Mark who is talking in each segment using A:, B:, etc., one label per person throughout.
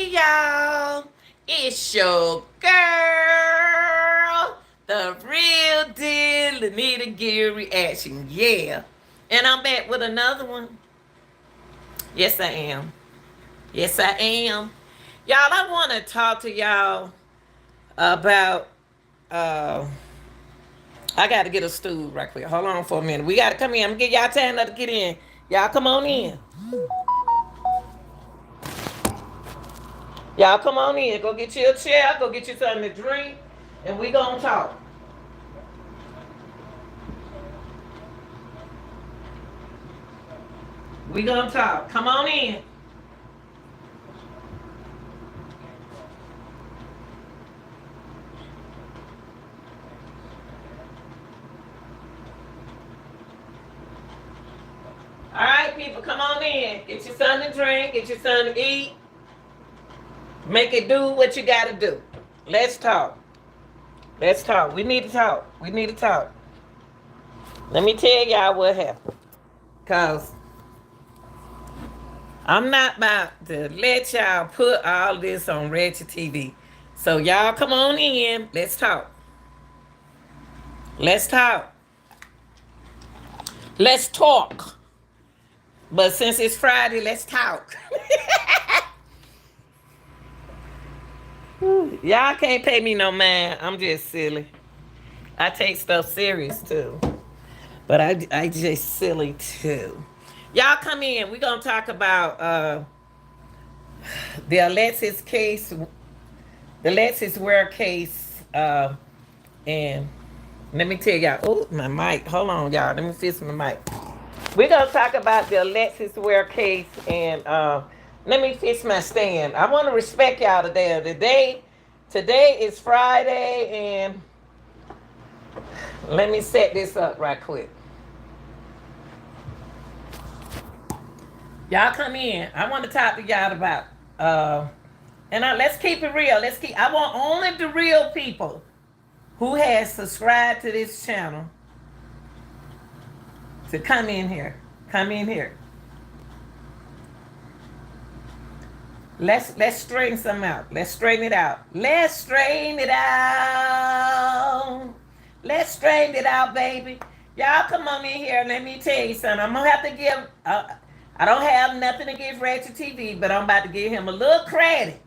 A: Hey y'all, it's your girl, the real deal, Anita Gear Reaction. Yeah, and I'm back with another one. Yes, I am. Yes, I am. Y'all, I want to talk to y'all about. Uh, I got to get a stool right quick. Hold on for a minute. We got to come in. I'm gonna give y'all time to get in. Y'all come on in. Y'all come on in. Go get you a chair. Go get you something to drink, and we gonna talk. We gonna talk. Come on in. All right, people, come on in. Get you something to drink. Get you something to eat. Make it do what you gotta do. Let's talk. Let's talk. We need to talk. We need to talk. Let me tell y'all what happened. Cause I'm not about to let y'all put all this on Ratchet TV. So y'all come on in. Let's talk. Let's talk. Let's talk. But since it's Friday, let's talk. Y'all can't pay me no mind. I'm just silly. I take stuff serious too. But I just silly too. Y'all come in. We're gonna talk about the Alexis case, the Alexis Ware case, and let me tell y'all. Oh, my mic. Hold on, y'all. Let me fix my mic. We're gonna talk about the Alexis Ware case, and let me fix my stand. I want to respect y'all today. Today is Friday, and let me set this up right quick. Y'all come in. I want to talk to y'all about let's keep it real. I want only the real people who has subscribed to this channel to come in here. Come in here. Let's straighten some out. Let's straighten it out. Let's straighten it out. Let's straighten it out, baby. Y'all come on in here. Let me tell you something. I'm gonna have to give. I don't have nothing to give Ratchet TV, but I'm about to give him a little credit.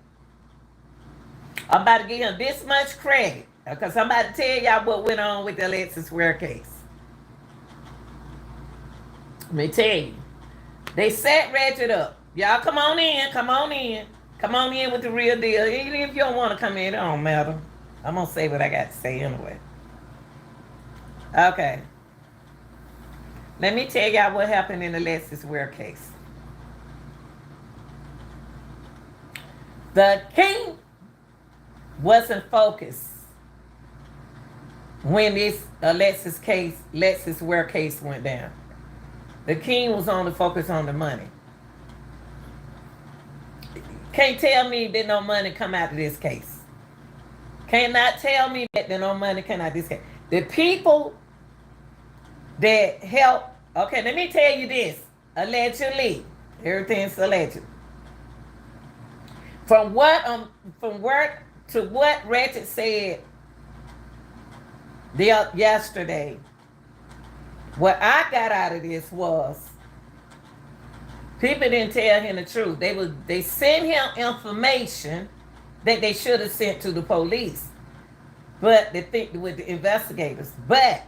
A: I'm about to give him this much credit because I'm about to tell y'all what went on with the Alexis Ware case. Let me tell you. They set Ratchet up. Y'all come on in. Come on in. Come on in with the real deal. Even if you don't want to come in, it don't matter. I'm going to say what I got to say anyway. Okay. Let me tell y'all what happened in the Alexis Ware case. The king wasn't focused when this Alexis Ware case went down. The king was only focused on the money. Can't tell me that no money come out of this case. Cannot tell me that no money come out of this case. The people that help. Okay, let me tell you this. Allegedly, everything's alleged. From what Ratchet said yesterday, what I got out of this was people didn't tell him the truth. They sent him information that they should have sent to the police, but they think with the investigators. But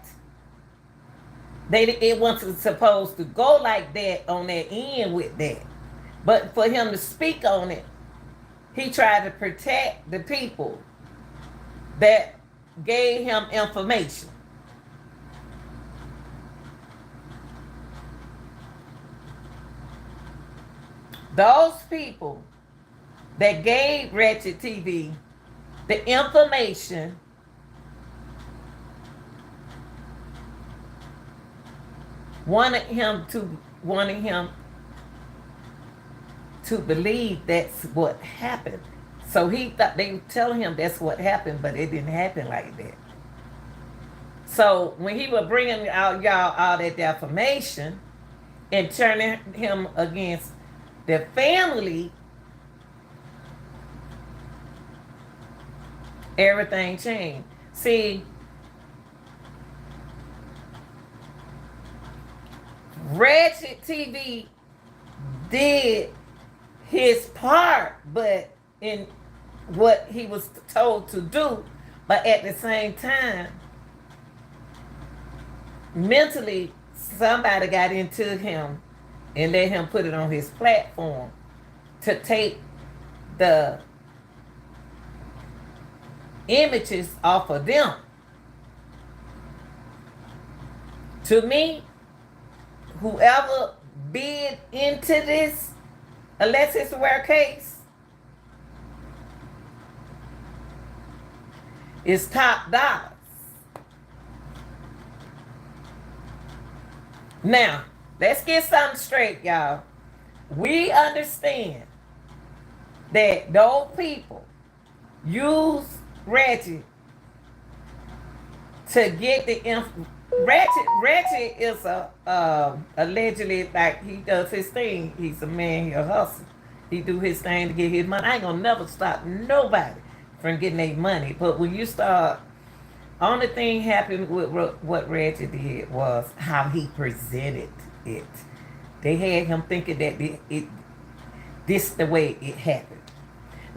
A: it wasn't supposed to go like that on that end with that. But for him to speak on it, he tried to protect the people that gave him information. Those people that gave Ratchet TV the information wanted him to believe that's what happened. So he thought they were telling him that's what happened, but it didn't happen like that. So when he was bringing out y'all all that information and turning him against the family, Everything changed. See, Ratchet TV did his part, but in what he was told to do, but at the same time, mentally, somebody got into him and let him put it on his platform to take the images off of them. To me, whoever bid into this Alexis Ware case is top dollars. Now, let's get something straight, y'all. We understand that those people use Ratchet to get the Ratchet is allegedly, like, he does his thing. He's a man, he a hustle. He do his thing to get his money. I ain't gonna never stop nobody from getting their money. But when you start, only thing happened with what Ratchet did was how he presented it. They had him thinking that this the way it happened.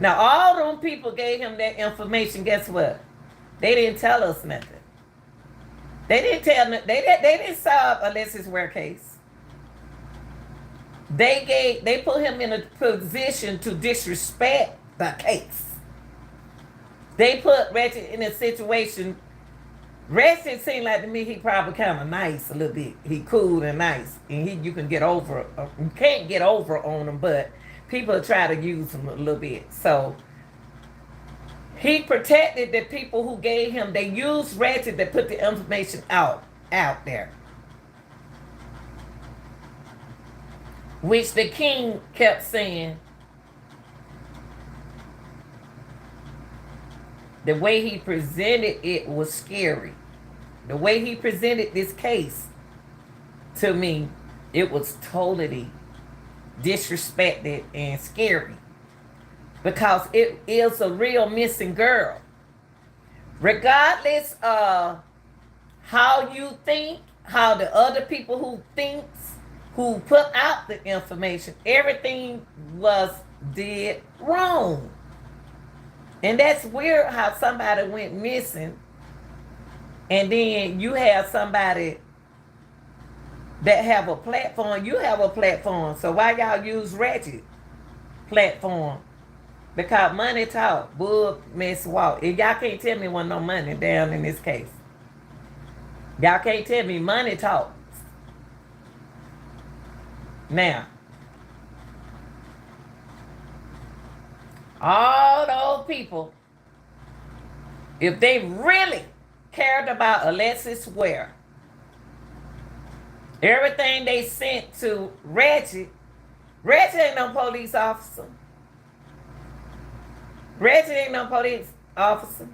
A: Now all them people gave him that information. Guess what? They didn't tell us nothing. They didn't tell me. They didn't solve Alexis Ware case. They put him in a position to disrespect the case. They put Ratchet in a situation. Ratchet seemed like to me he probably kind of nice a little bit. He cool and nice, and you can get over. You can't get over on him, but people try to use him a little bit. So he protected the people who gave him. They used Ratchet to put the information out there, which the king kept saying. The way he presented it was scary. The way he presented this case to me, it was totally disrespected and scary. Because it is a real missing girl. Regardless of how you think, how the other people who put out the information, everything did wrong. And that's weird how somebody went missing, and then you have somebody that have a platform. You have a platform, so why y'all use Ratchet platform? Because money talk, bull mess walk. If y'all can't tell me wasn't no money down in this case. Y'all can't tell me money talks. Now, all those people, if they really cared about Alexis Ware, everything they sent to Ratchet ain't no police officer. Ratchet ain't no police officer.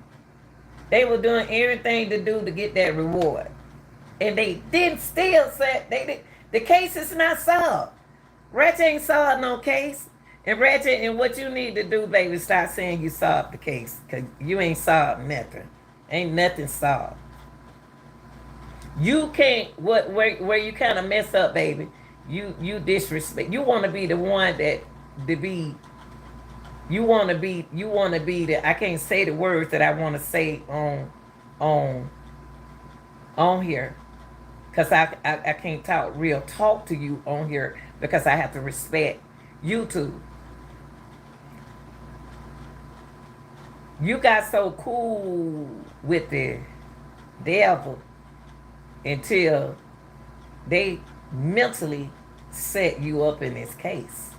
A: They were doing everything to do to get that reward. And they didn't still say, the case is not solved. Ratchet ain't solved no case. And Ratchet, and what you need to do, baby, start saying you solved the case. Because you ain't solved nothing. Ain't nothing solved. You can't, where you kind of mess up, baby, you disrespect. You want to be the one you want to be the, I can't say the words that I want to say on here. Because I can't talk to you on here because I have to respect YouTube. You got so cool with the devil until they mentally set you up in this case.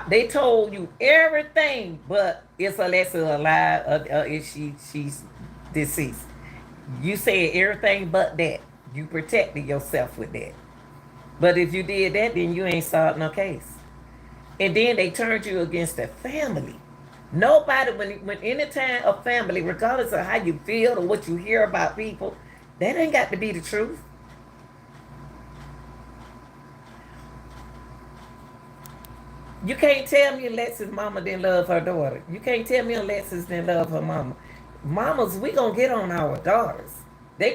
A: They told you everything, but is Alexis alive or is she's deceased? You said everything but that. You protected yourself with that. But if you did that, then you ain't solved no case. And then they turned you against the family. Nobody, when any time a family, regardless of how you feel or what you hear about people, that ain't got to be the truth. You can't tell me Alexis' mama didn't love her daughter. You can't tell me Alexis didn't love her mama. Mamas, we gonna get on our daughters.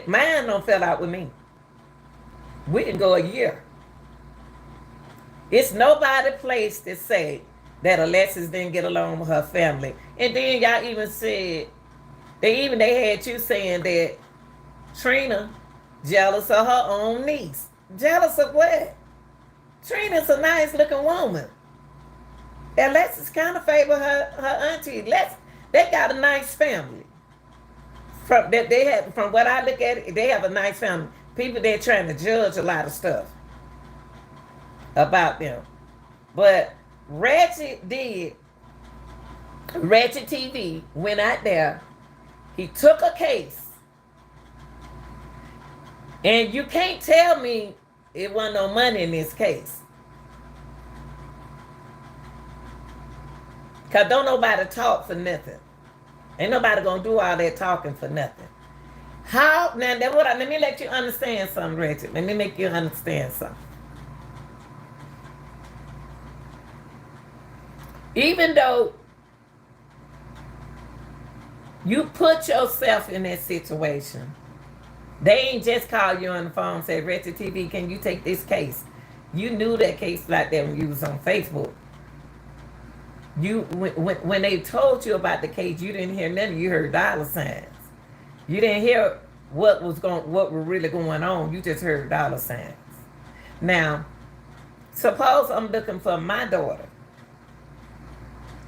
A: Mine don't fell out with me. We can go a year. It's nobody place to say that Alexis didn't get along with her family. And then y'all even said they had you saying that Trina jealous of her own niece. Jealous of what? Trina's a nice looking woman. Alexis kind of favor her auntie. They got a nice family. From what I look at it, they have a nice family. People they're trying to judge a lot of stuff about them. But Ratchet TV went out there. He took a case. And you can't tell me it wasn't no money in this case. Because don't nobody talk for nothing. Ain't nobody going to do all that talking for nothing. How? Now, let me let you understand something, Ratchet. Let me make you understand something. Even though you put yourself in that situation, they ain't just call you on the phone and say, Ratchet TV, can you take this case? You knew that case like that when you was on Facebook. When they told you about the case, you didn't hear nothing. You heard dollar signs. You didn't hear what was really going on. You just heard dollar signs. Now, suppose I'm looking for my daughter,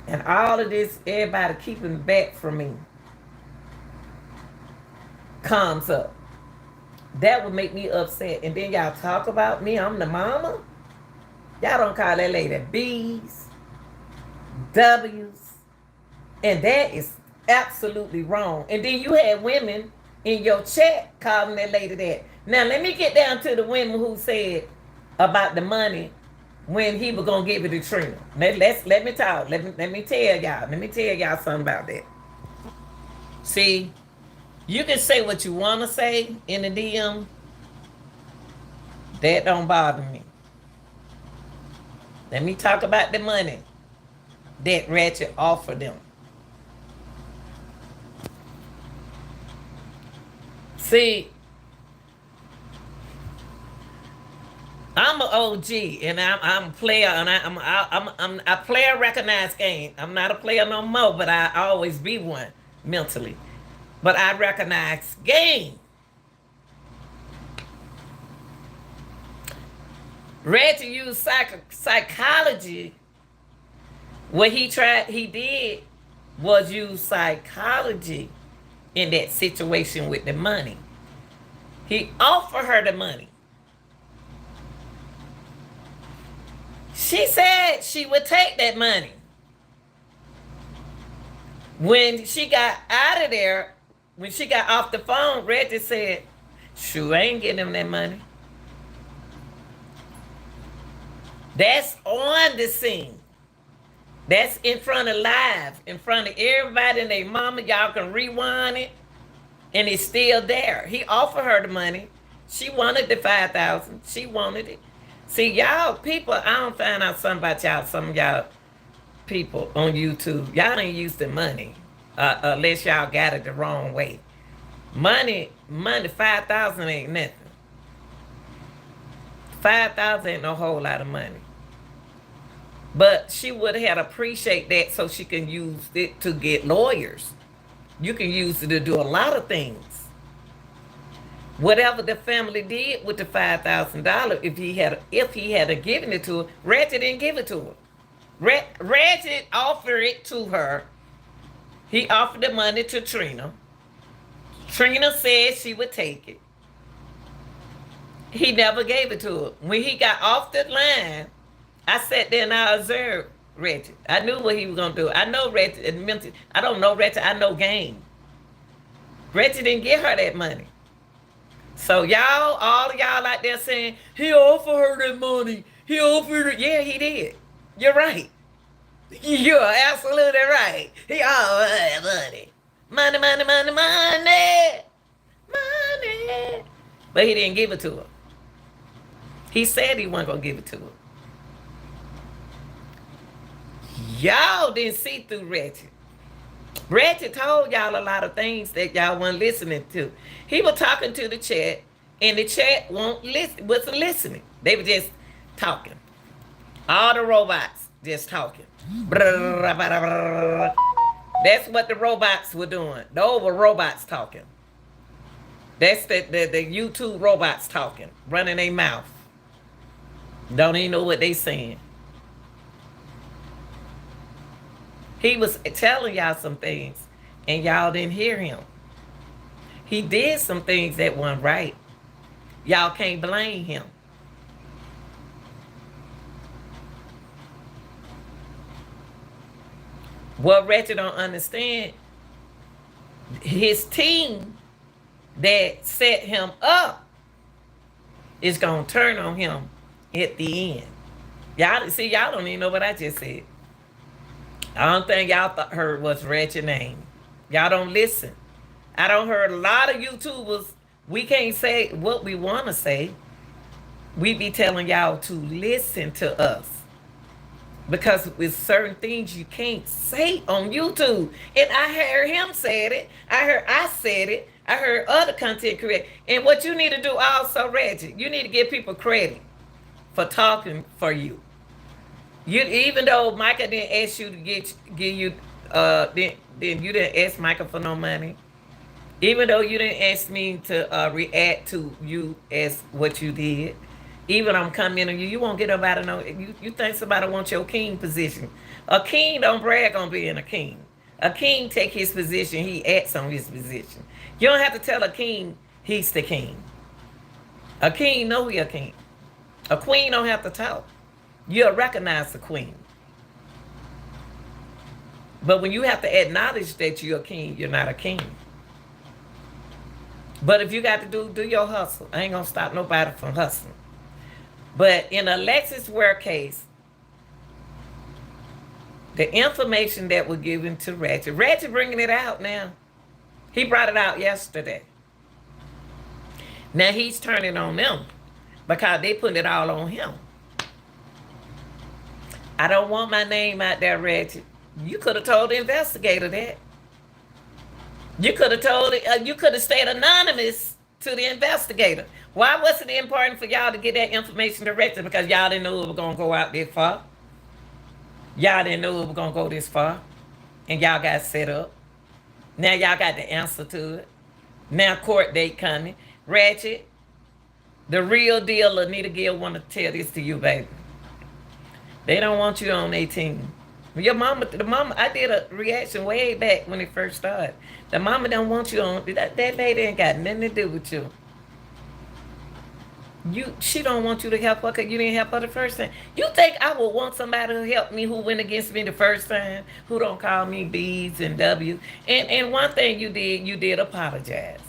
A: and all of this, everybody keeping back from me, comes up. That would make me upset. And then y'all talk about me. I'm the mama. Y'all don't call that lady B's, W's, and that is absolutely wrong. And then you had women in your chat calling that lady that. Now let me get down to the women who said about the money when he was gonna give it to Trina. Let me talk. Let me tell y'all. Let me tell y'all something about that. See, you can say what you want to say in the DM. That don't bother me. Let me talk about the money that Ratchet offered them. See, I'm an OG and I'm a player, and I play a recognized game. I'm not a player no more, but I always be one mentally. But I recognize game. Ratchet used psychology. What he did was use psychology in that situation with the money. He offered her the money. She said she would take that money. When she got out of there, when she got off the phone, Reggie said, "Sure, I ain't getting him that money." That's on the scene. That's in front of live, in front of everybody and their mama. Y'all can rewind it, and it's still there. He offered her the money. She wanted the $5,000. She wanted it. See, y'all people, I don't find out something about y'all. Some of y'all people on YouTube, y'all ain't used to money unless y'all got it the wrong way. Money, 5,000 ain't nothing. 5,000 ain't no whole lot of money. But she would have appreciated that so she can use it to get lawyers. You can use it to do a lot of things. Whatever the family did with the $5,000, if he had given it to her, Ratchet didn't give it to her. Ratchet offered it to her. He offered the money to Trina. Trina said she would take it. He never gave it to her. When he got off the line, I sat there and I observed Ratchet. I knew what he was going to do. I know Ratchet. I don't know Ratchet. I know game. Ratchet didn't get her that money. So y'all, all of y'all out there saying, he offered her that money. He offered it. Yeah, he did. You're right. You're absolutely right. He offered her money. Money, money, money, money. Money. But he didn't give it to her. He said he wasn't going to give it to her. Y'all didn't see through Reggie. Reggie told y'all a lot of things that y'all weren't listening to. He was talking to the chat, and the chat wasn't listening. They were just talking. All the robots just talking. That's what the robots were doing. Those were robots talking. That's the YouTube robots talking, running their mouth. Don't even know what they saying. He was telling y'all some things, and y'all didn't hear him. He did some things that weren't right. Y'all can't blame him. What Reggie don't understand, his team that set him up is going to turn on him at the end. Y'all see, y'all don't even know what I just said. I don't think y'all heard what's Reggie's name. Y'all don't listen. I don't heard a lot of YouTubers. We can't say what we want to say. We be telling y'all to listen to us. Because with certain things you can't say on YouTube. And I heard him said it. I said it. I heard other content creators. And what you need to do also, Reggie, you need to give people credit for talking for you. Even though Micah didn't ask you to give you then you didn't ask Micah for no money. Even though you didn't ask me to react to you as what you did. Even I'm coming on you, you won't get nobody know. You think somebody wants your king position. A king don't brag on being a king. A king take his position, he acts on his position. You don't have to tell a king he's the king. A king know he a king. A queen don't have to talk. You'll recognize the queen. But when you have to acknowledge that you're a king, you're not a king. But if you got to do your hustle, I ain't gonna stop nobody from hustling. But in Alexis Ware case, the information that was given to Reggie bringing it out now. He brought it out yesterday. Now he's turning on them because they put it all on him. I don't want my name out there, Reggie. You could have told the investigator that. You could have told it. You could have stayed anonymous to the investigator. Why wasn't it important for y'all to get that information directly? Because y'all didn't know it was going to go out this far. Y'all didn't know it was going to go this far. And y'all got set up. Now y'all got the answer to it. Now court date coming. Ratchet, the real deal, Anita Gill want to tell this to you, baby. They don't want you on their team. Your mama, I did a reaction way back when it first started. The mama don't want you on, that lady ain't got nothing to do with you. She don't want you to help her because you didn't help her the first time. You think I would want somebody to help me who went against me the first time, who don't call me B's and W's? And one thing you did apologize.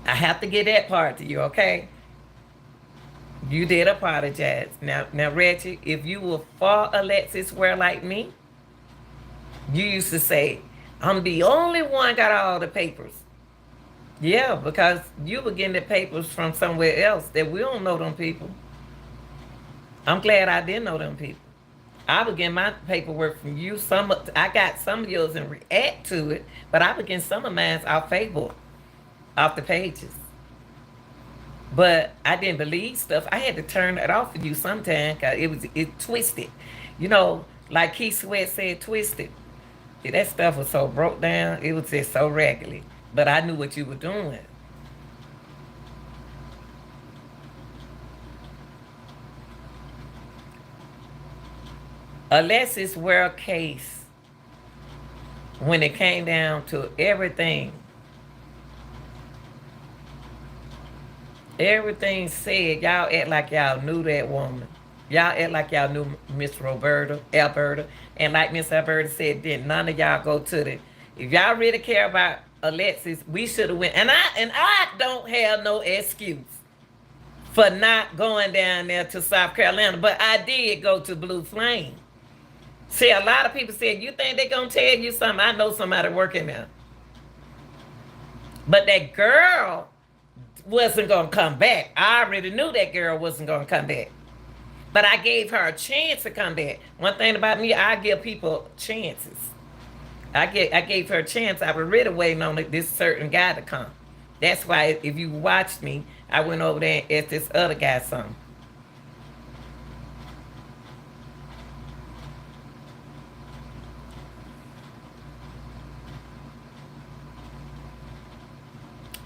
A: I have to get that part to you, okay? You did apologize. Now, Reggie, if you were for Alexis Ware like me, you used to say, I'm the only one got all the papers. Yeah, because you were getting the papers from somewhere else that we don't know them people. I'm glad I didn't know them people. I was getting my paperwork from you. I got some of yours and react to it, but I was getting some of mine off Facebook, off the pages. But I didn't believe stuff. I had to turn that off for you sometime because it twisted. You know, like Keith Sweat said, twisted. That stuff was so broke down. It was just so raggedy. But I knew what you were doing. Alexis Ware case, when it came down to everything said, y'all act like y'all knew that woman. Y'all act like y'all knew Miss Alberta. And like Miss Alberta said, then none of y'all go to the. If y'all really care about Alexis, we should have went. And I don't have no excuse for not going down there to South Carolina. But I did go to Blue Flame. See, a lot of people said, you think they're going to tell you something? I know somebody working there. But that girl wasn't going to come back. I already knew that girl wasn't going to come back. But I gave her a chance to come back. One thing about me, I give people chances. I gave her a chance. I was really waiting on this certain guy to come. That's why if you watched me, I went over there and asked this other guy something.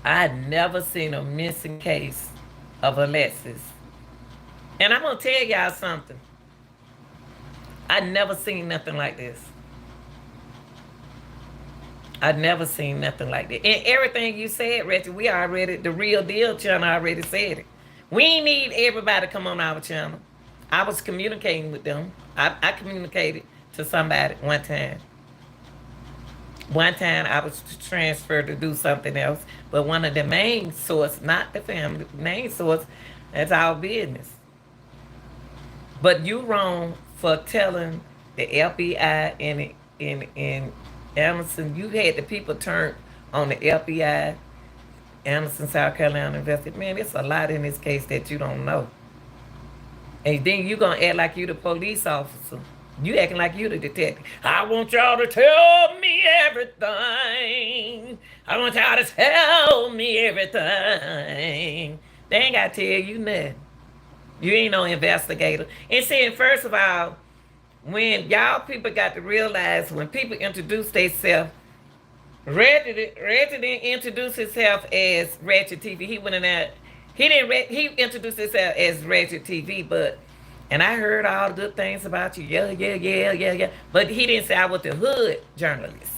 A: I'd never seen a missing case of Alexis. And I'm going to tell y'all something. I'd never seen nothing like this. I've never seen nothing like that. And everything you said, Reggie, we already, the real deal channel already said it. We ain't need everybody to come on our channel. I was communicating with them. I communicated to somebody one time. One time I was transferred to do something else, but one of the main source, not the family, main source, that's our business. But you wrong for telling the FBI in Anderson, you had the people turn on the FBI, Anderson, South Carolina invested. Man, there's a lot in this case that you don't know. And then you going to act like you the police officer. You acting like you the detective. I want y'all to tell me everything. I want y'all to tell me everything. They ain't got to tell you nothing. You ain't no investigator. And saying, first of all, when y'all people got to realize when people introduce themselves, Reggie didn't introduce himself as Ratchet TV. He went in there. He introduced himself as Ratchet TV, but, and I heard all the good things about you. Yeah. But he didn't say I was the hood journalist.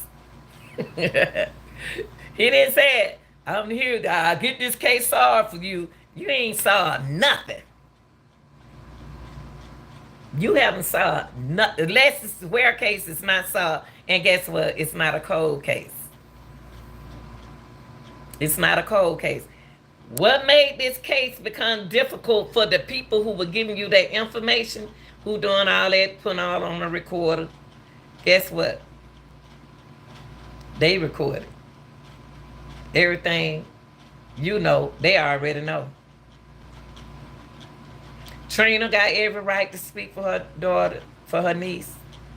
A: He didn't say, I'm here to get this case solved for you. You ain't solved nothing. You haven't solved nothing. Unless the Ware case is not solved. And guess what? It's not a cold case. It's not a cold case. What made this case become difficult for the people who were giving you that information, who doing all that, putting all on the recorder? Guess what? They recorded. Everything you know, they already know. Trina got every right to speak for her daughter, for her niece,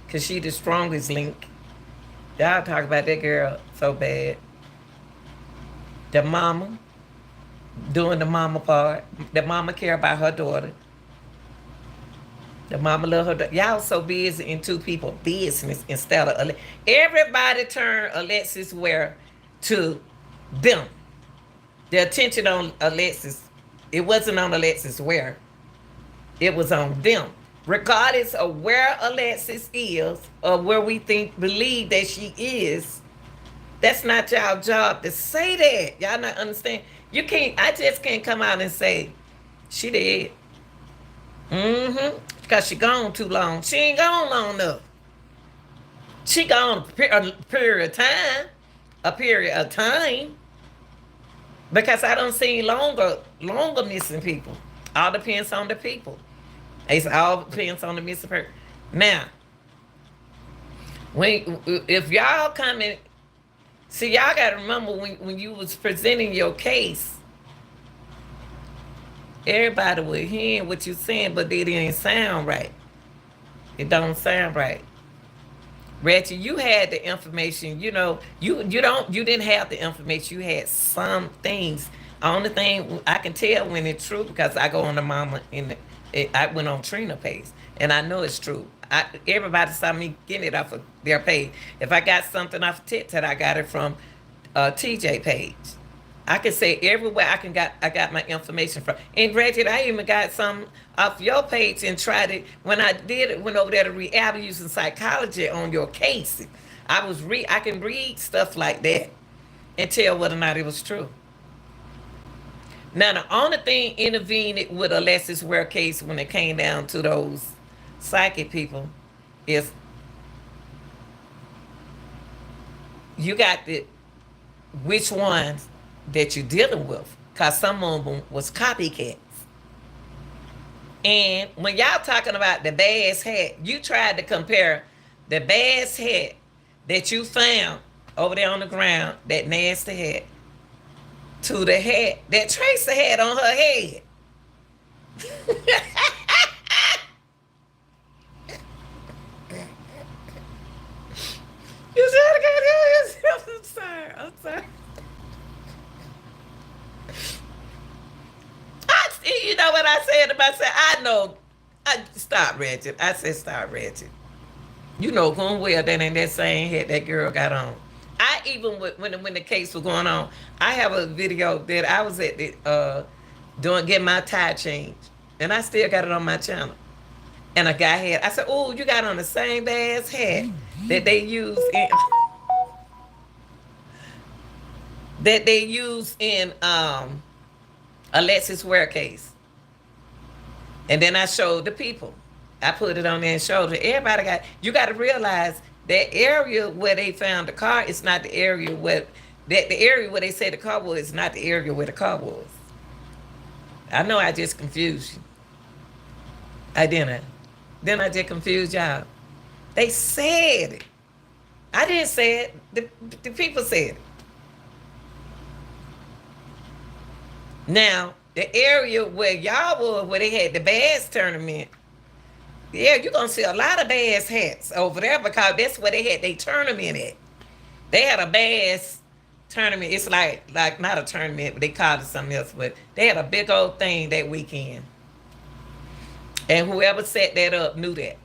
A: because she the strongest link. Y'all talk about that girl so bad. The mama, doing the mama part. The mama care about her daughter. The mama love her daughter. Y'all so busy in two people's business instead of... Everybody turned Alexis Ware to them. The attention on Alexis, it wasn't on Alexis Ware. It was on them. Regardless of where Alexis is or where we believe that she is, that's not y'all job to say that. Y'all not understand. You can't, I just can't come out and say, she dead. Because she gone too long. She ain't gone long enough. She gone a period of time. Because I don't see longer missing people. All depends on the people. It all depends on the missing person. Now, if y'all come in, see, y'all got to remember when you was presenting your case, everybody was hearing what you saying, but they didn't sound right. It don't sound right. Reggie, you had the information. You know, you didn't have the information. You had some things. Only thing I can tell when it's true because I go on the mama I went on Trina page and I know it's true. Everybody saw me getting it off of their page. If I got something off of TikTok, I got it from TJ page. I can say everywhere I got my information from. And Reggie, I even got some off your page and tried it when I went over there to reality using psychology on your case. I can read stuff like that and tell whether or not it was true. Now, the only thing intervened with Alexis Ware case when it came down to those psychic people is you got which ones that you're dealing with, because some of them was copycats. And when y'all talking about the bass hat, you tried to compare the bass hat that you found over there on the ground, that nasty hat, to the hat that Tracy had on her head. I said, I know. Stop, Reggie. I said, stop, Reggie. You know, going well, that ain't that same hat that girl got on. I even when the case was going on, I have a video that I was at the doing getting my tie changed, and I still got it on my channel. And a guy had, I said, "Oh, you got on the same ass hat that they use in Alexis Ware case." And then I showed the people. I put it on there and showed it. Everybody got, you got to realize that area where they found the car is not the area where, that the area where they said the car was is not the area where the car was. I know I just confused you. I didn't. Then I just confused y'all. They said it. I didn't say it. The people said it. Now, the area where y'all were, where they had the bass tournament, yeah, you're going to see a lot of bass hats over there because that's where they had their tournament at. They had a bass tournament. It's like not a tournament, but they called it something else, but they had a big old thing that weekend. And whoever set that up knew that.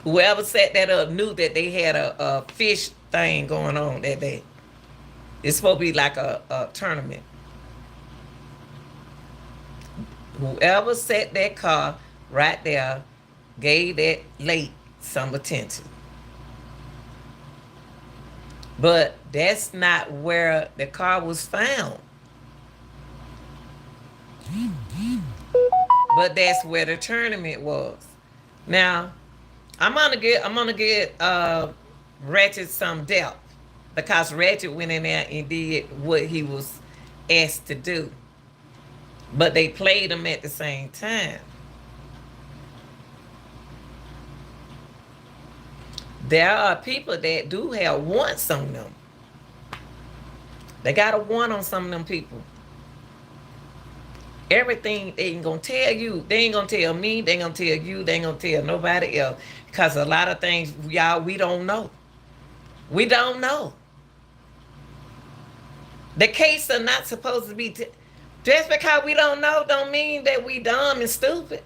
A: Whoever set that up knew that they had a fish thing going on that day. It's supposed to be like a tournament. Whoever set that car right there gave that lake some attention. But that's not where the car was found. But that's where the tournament was. Now, I'm gonna get Ratchet some depth because Ratchet went in there and did what he was asked to do. But they played him at the same time. There are people that do have wants on them. They got a want on some of them people. Everything they ain't gonna tell you. They ain't gonna tell me. They ain't gonna tell you. They ain't gonna tell nobody else. Because a lot of things, y'all, we don't know. We don't know. The case are not supposed to be... just because we don't know don't mean that we dumb and stupid.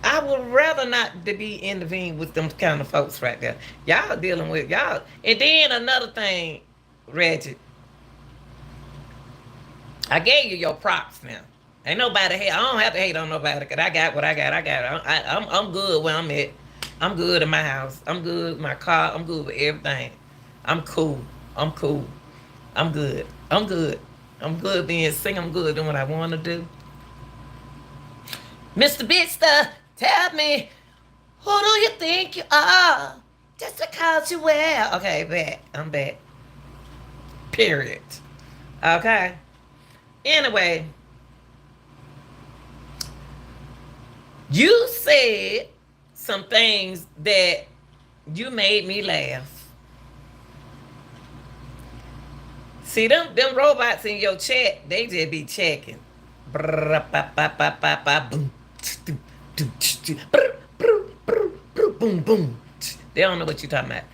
A: I would rather not to be intervened with them kind of folks right there. Y'all dealing with y'all. And then another thing, Reggie. I gave you your props now. Ain't nobody hate. I don't have to hate on nobody because I got what I got. I'm good where I'm at. I'm good in my house. I'm good with my car. I'm good with everything. I'm cool. I'm cool. I'm good. I'm good. I'm good being sing. I'm good doing what I want to do. Mr. Bitster, tell me, who do you think you are? Just because you wear. Okay, back. I'm back. Period. Okay. Anyway, you said some things that you made me laugh. See, them robots in your chat, they just be checking. They don't know what you're talking about.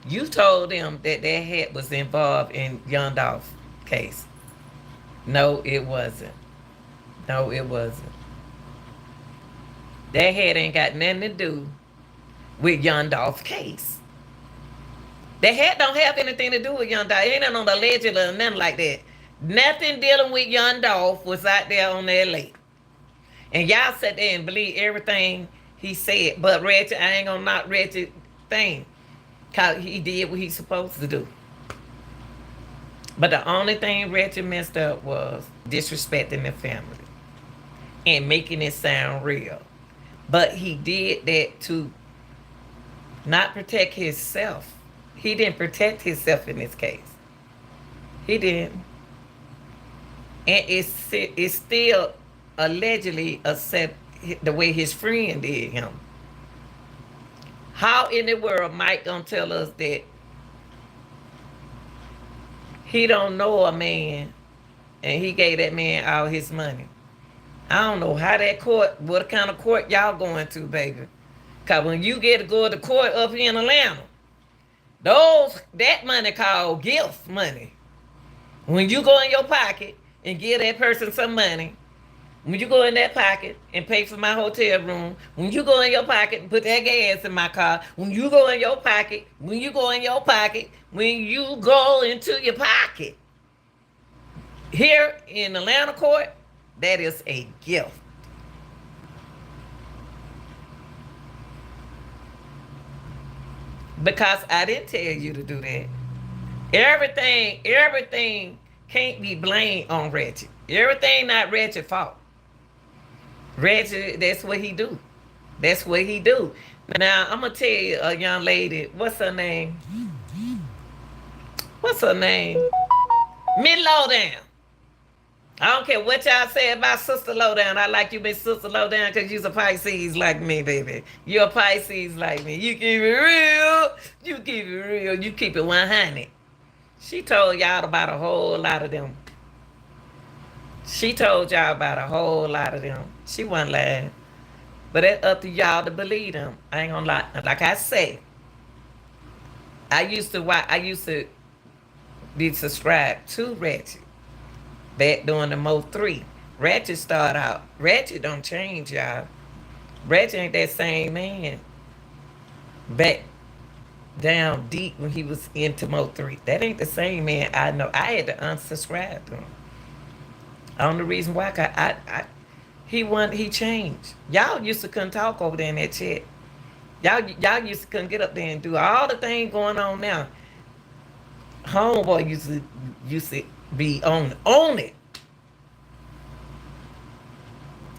A: You told them that their head was involved in Young Dolph case. No, it wasn't. No, it wasn't. That head ain't got nothing to do with Young Dolph case. That head don't have anything to do with Young Dolph. It ain't on the legend or nothing like that. Nothing dealing with Young Dolph was out there on that lake. And y'all sat there and believe everything he said. But Reggie, I ain't gonna knock Reggie thing. Cause he did what he's supposed to do. But the only thing Reggie messed up was disrespecting the family. And making it sound real. But he did that to not protect himself. He didn't protect himself in this case. He didn't. And it's still allegedly accept the way his friend did him. How in the world Mike gonna tell us that he don't know a man and he gave that man all his money? I don't know how that court, what kind of court y'all going to, baby. Because when you get to go to court up here in Atlanta, that money called gift money. When you go in your pocket, and give that person some money, when you go in that pocket and pay for my hotel room, when you go in your pocket and put that gas in my car, when you go in your pocket, when you go in your pocket, when you go into your pocket, here in Atlanta court, that is a gift. Because I didn't tell you to do that. Everything can't be blamed on Reggie. Everything not Reggie's fault. Reggie, that's what he do. That's what he do. Now I'm gonna tell you, a young lady. What's her name? What's her name? Miss Lowdown. I don't care what y'all say about Sister Lowdown. I like you, Miss Sister Lowdown, because you's a Pisces like me, baby. You're a Pisces like me. You keep it real. You keep it real. You keep it 100. She told y'all about a whole lot of them. She told y'all about a whole lot of them. She wasn't lying. But it's up to y'all to believe them. I ain't gonna lie. Like I say, I used to be subscribed to Ratchet back during the Mo 3. Ratchet start out. Ratchet don't change, y'all. Ratchet ain't that same man back down deep when he was into Mo 3. That ain't the same man I know. I had to unsubscribe to him. Only reason why he changed. Y'all used to couldn't talk over there in that chat. Y'all used to couldn't get up there and do all the things going on now. Homeboy used to be on it.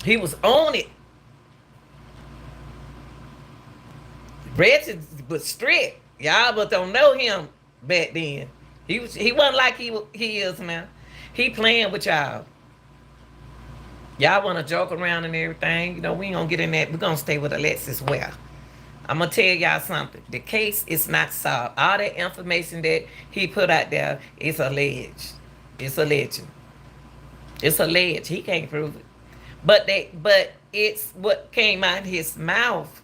A: He was on it. Reggie was strict. Y'all but don't know him back then. He wasn't like he is now. He playing with y'all. Y'all want to joke around and everything. You know, we ain't going to get in that. We're going to stay with Alexis Ware. I'm going to tell y'all something. The case is not solved. All that information that he put out there is alleged. It's alleged. It's alleged. He can't prove it. But it's what came out his mouth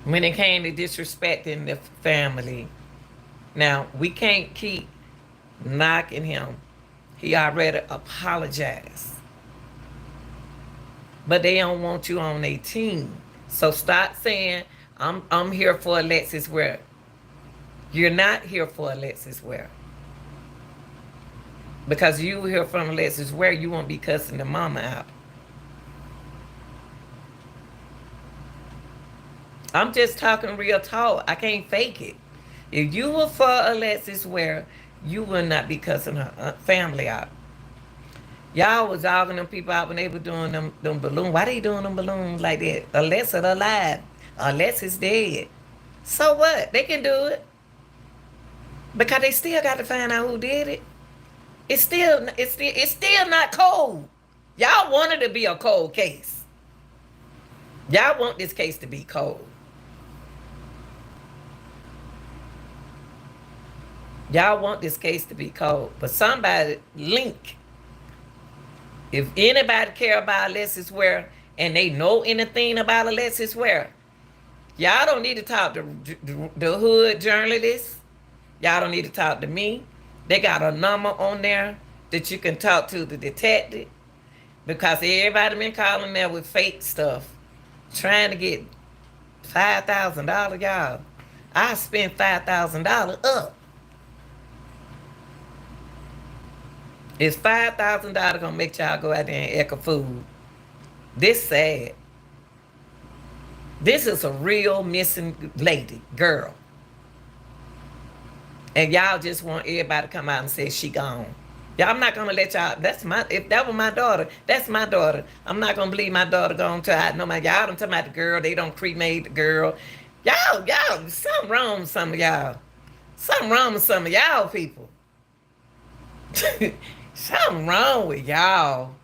A: when it came to disrespecting the family. Now, we can't keep knocking him. He already apologized. But they don't want you on their team. So stop saying, I'm here for Alexis Ware. You're not here for Alexis Ware. Because you hear from Alexis Ware, you won't be cussing the mama out. I'm just talking real talk. I can't fake it. If you were for Alexis Ware, you would not be cussing her family out. Y'all was dogging them people out when they were doing them balloons. Why they doing them balloons like that? Alexis alive. Alexis dead. So what? They can do it. Because they still got to find out who did it. It's still not cold. Y'all want it to be a cold case. Y'all want this case to be cold. Y'all want this case to be cold. But somebody link. If anybody care about Alexis Ware and they know anything about Alexis Ware, y'all don't need to talk to the hood journalists. Y'all don't need to talk to me. They got a number on there that you can talk to the detective. Because everybody been calling there with fake stuff. Trying to get $5,000, y'all. I spent $5,000 up. Is $5,000 gonna make y'all go out there and echo food? This sad. This is a real missing lady, girl. And y'all just want everybody to come out and say she gone. Y'all, I'm not gonna let y'all. If that was my daughter, that's my daughter. I'm not gonna believe my daughter gone to. I know y'all don't talk about the girl. They don't cremate the girl. Y'all, something wrong with some of y'all. Something wrong with some of y'all people. Something wrong with y'all.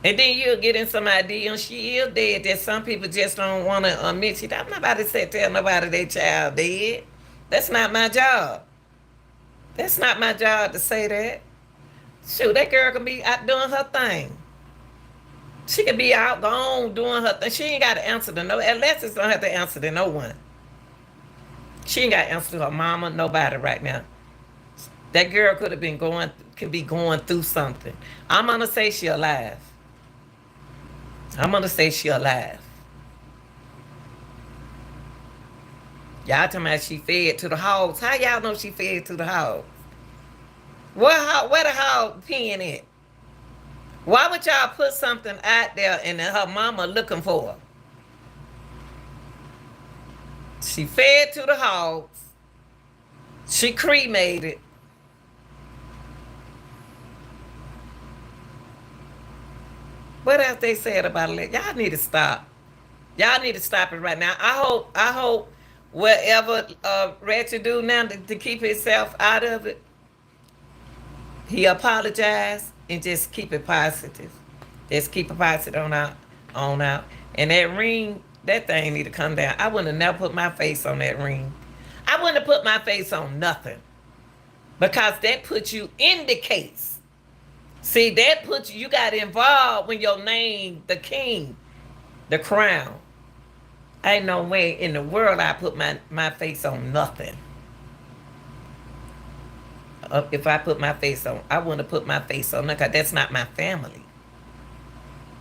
A: And then you'll get in some idea, and she is dead, that some people just don't want to admit it. I'm not about to tell nobody their child dead. That's not my job. That's not my job to say that. Shoot, that girl can be out doing her thing. She can be out gone doing her thing. She ain't got to answer to no. Alexis don't have to answer to no one. She ain't got answer to her mama, nobody right now. That girl could be going through something. I'm gonna say she alive. I'm gonna say she alive. Y'all talking about she fed to the hogs. How y'all know she fed to the hogs? Where the hog pen at? Why would y'all put something out there and then her mama looking for her? She fed to the hogs. She cremated. What else they said about it? Y'all need to stop. Y'all need to stop it right now. I hope whatever Ratchet do now to keep himself out of it, he apologized and just keep it positive. Just keep it positive on out. And that ring, that thing need to come down. I wouldn't have never put my face on that ring. I wouldn't have put my face on nothing. Because that puts you in the case. See, that puts you got involved when your name, the king, the crown. Ain't no way in the world I put my face on nothing. If I put my face on, I wouldn't have put my face on nothing, because that's not my family.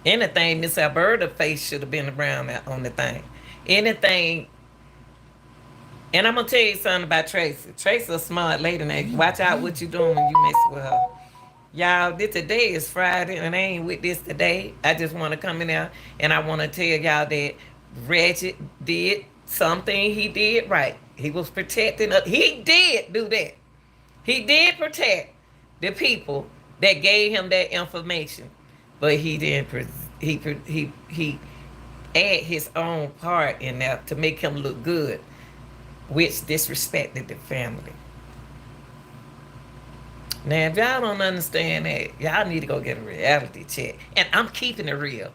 A: Anything, Miss Alberta's face should have been around on the thing. Anything. And I'm going to tell you something about Tracy. Tracy's a smart lady now. Watch out what you doing when you mess with her. Y'all, today is Friday, and I ain't with this today. I just want to come in there, and I want to tell y'all that Reggie did something he did right. He was protecting us. He did do that. He did protect the people that gave him that information, but he didn't. He add his own part in there to make him look good, which disrespected the family. Now, if y'all don't understand that, y'all need to go get a reality check. And I'm keeping it real.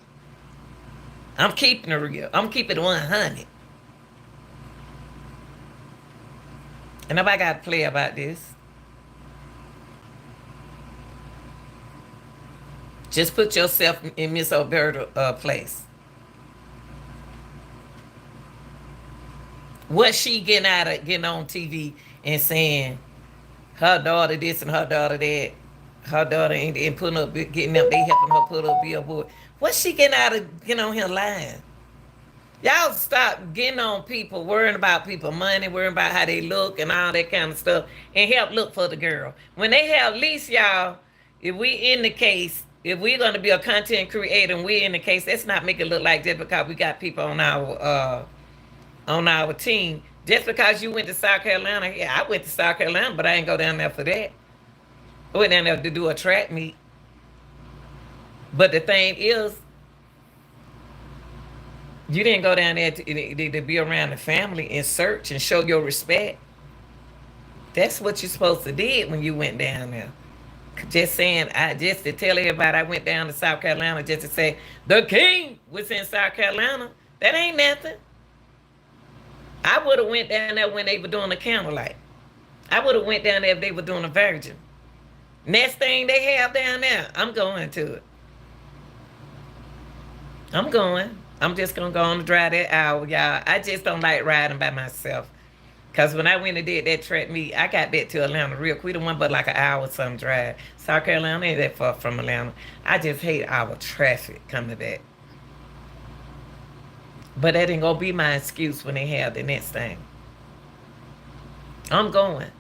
A: I'm keeping it real. I'm keeping it 100. And nobody got to play about this. Just put yourself in Miss Alberta's place. What she getting out of getting on TV and saying her daughter this and her daughter that, her daughter ain't putting up, getting up, they helping her put up billboard. What's she getting out of getting on here lying? Y'all stop getting on people, worrying about people money, worrying about how they look and all that kind of stuff, and help look for the girl. When they have, at least y'all, if we in the case, if we're going to be a content creator and we're in the case, let's not make it look like just because we got people on our team. Just because you went to South Carolina, yeah, I went to South Carolina, but I ain't go down there for that. I went down there to do a track meet. But the thing is, you didn't go down there to be around the family and search and show your respect. That's what you're supposed to did when you went down there. Just saying, just to tell everybody I went down to South Carolina just to say the king was in South Carolina. That ain't nothing. I would have went down there when they were doing the candlelight. I would have went down there if they were doing a virgin. Next thing they have down there, I'm going to it. I'm going. I'm just going to go on and drive that hour, y'all. I just don't like riding by myself. Because when I went and did that track meet, I got back to Atlanta real quick. It wasn't but like an hour or something drive. South Carolina ain't that far from Atlanta. I just hate our traffic coming back. But that ain't going to be my excuse when they have the next thing. I'm going.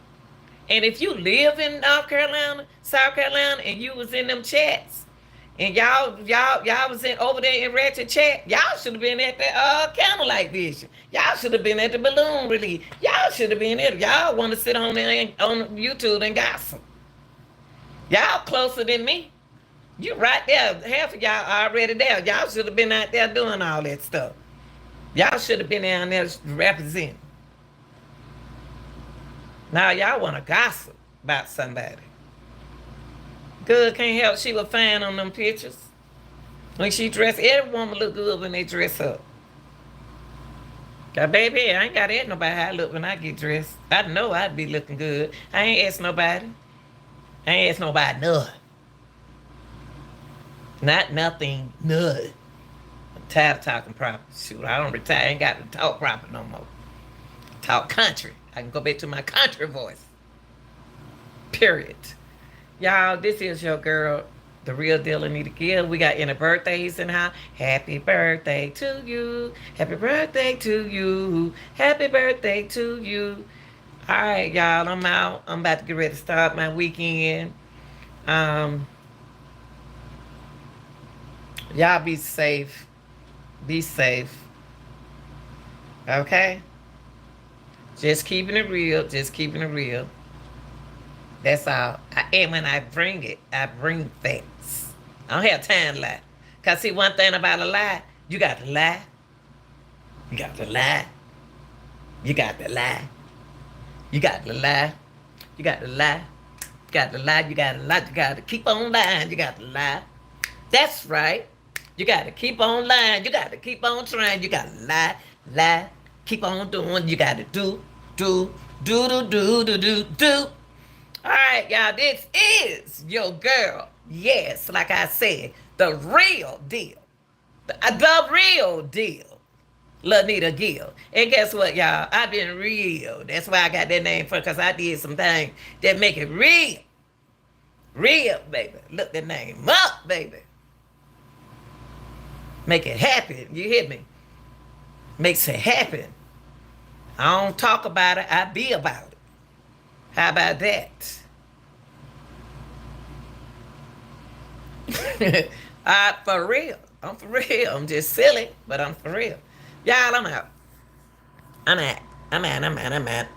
A: And if you live in North Carolina, South Carolina, and you was in them chats, and y'all was in over there in Ratchet chat, y'all should have been at the candlelight vision. Y'all should have been at the balloon release. Y'all should have been there. Y'all want to sit on there on YouTube and gossip. Y'all closer than me. You right there. Half of y'all already there. Y'all should have been out there doing all that stuff. Y'all should have been down there representing. Now y'all want to gossip about somebody. Good, can't help she was fine on them pictures. When she dressed, every woman look good when they dress up. Cause baby, I ain't got to ask nobody how I look when I get dressed. I know I'd be looking good. I ain't ask nobody. I ain't ask nobody nothing. Not nothing, nothing. I'm tired of talking proper. Shoot, I don't retire. I ain't got to talk proper no more. Talk country. I can go back to my country voice. Period. Y'all, this is your girl, the real deal Anita Gill. We got any birthdays in how? Happy birthday to you. Happy birthday to you. Happy birthday to you. All right, y'all, I'm out. I'm about to get ready to start my weekend. Um, y'all be safe. Be safe. Okay? Just keeping it real. Just keeping it real. That's all. And when I bring it, I bring facts. I don't have time to lie. Because see, one thing about a lie, you got to lie. You got to lie. You got to lie. You got to lie. You got to lie. You got to lie. You got to lie. You got to keep on lying. You got to lie. That's right. You got to keep on lying. You got to keep on trying. You got to lie, lie, keep on doing. You got to do, do, do, do, do, do, do, do. All right, y'all, this is your girl. Yes, like I said, the real deal. The real deal. Lanita Gill. And guess what, y'all? I've been real. That's why I got that name for, because I did some things that make it real. Real, baby. Look the name up, baby. Make it happen. You hear me? Makes it happen. I don't talk about it. I be about it. How about that? For real. I'm for real. I'm just silly, but I'm for real. Y'all, I'm out. I'm out. I'm out.